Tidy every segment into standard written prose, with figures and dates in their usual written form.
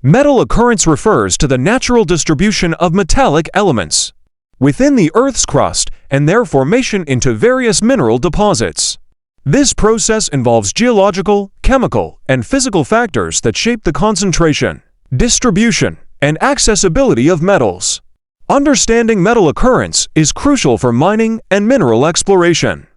Metal occurrence refers to the natural distribution of metallic elements within the Earth's crust and their formation into various mineral deposits. This process involves geological, chemical, and physical factors that shape the concentration, distribution, and accessibility of metals. Understanding metal occurrence is crucial for mining and mineral exploration,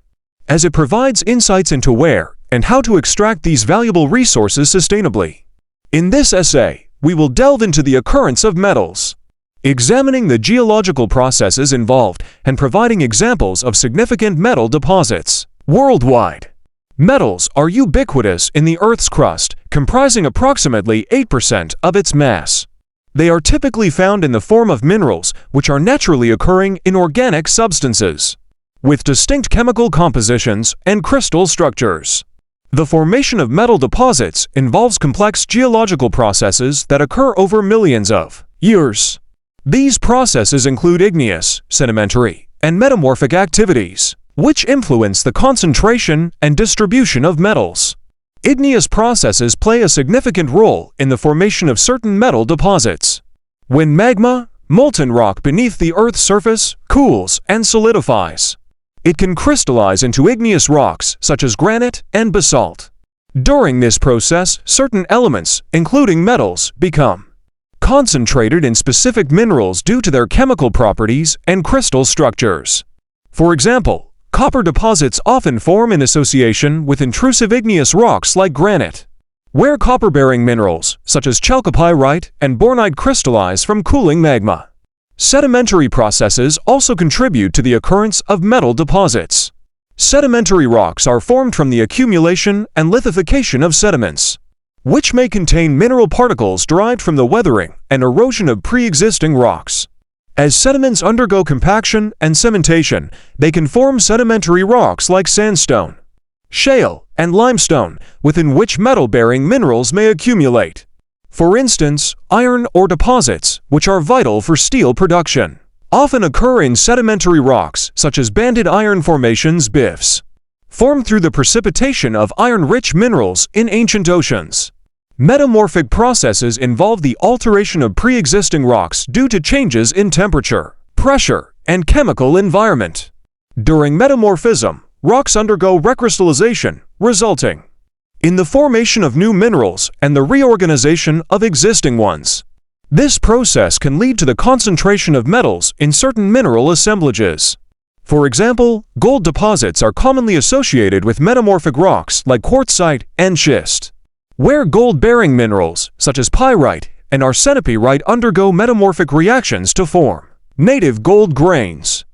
as it provides insights into where and how to extract these valuable resources sustainably. In this essay, we will delve into the occurrence of metals, examining the geological processes involved and providing examples of significant metal deposits. Worldwide, metals are ubiquitous in the Earth's crust, comprising approximately 8% of its mass. They are typically found in the form of minerals, which are naturally occurring in organic substances, with distinct chemical compositions and crystal structures. The formation of metal deposits involves complex geological processes that occur over millions of years. These processes include igneous, sedimentary, and metamorphic activities, which influence the concentration and distribution of metals. Igneous processes play a significant role in the formation of certain metal deposits. When magma, molten rock beneath the Earth's surface, cools and solidifies, it can crystallize into igneous rocks such as granite and basalt. During this process, certain elements, including metals, become concentrated in specific minerals due to their chemical properties and crystal structures. For example, copper deposits often form in association with intrusive igneous rocks like granite, where copper-bearing minerals such as chalcopyrite and bornite crystallize from cooling magma. Sedimentary processes also contribute to the occurrence of metal deposits. Sedimentary rocks are formed from the accumulation and lithification of sediments, which may contain mineral particles derived from the weathering and erosion of pre-existing rocks. As sediments undergo compaction and cementation, they can form sedimentary rocks like sandstone, shale, and limestone, within which metal-bearing minerals may accumulate. For instance, iron ore deposits, which are vital for steel production, often occur in sedimentary rocks such as banded iron formations (BIFs), formed through the precipitation of iron-rich minerals in ancient oceans. Metamorphic processes involve the alteration of pre-existing rocks due to changes in temperature, pressure, and chemical environment. During metamorphism, rocks undergo recrystallization, resulting in the formation of new minerals and the reorganization of existing ones. This process can lead to the concentration of metals in certain mineral assemblages. For example, gold deposits are commonly associated with metamorphic rocks like quartzite and schist, where gold-bearing minerals, such as pyrite and arsenopyrite, undergo metamorphic reactions to form native gold grains.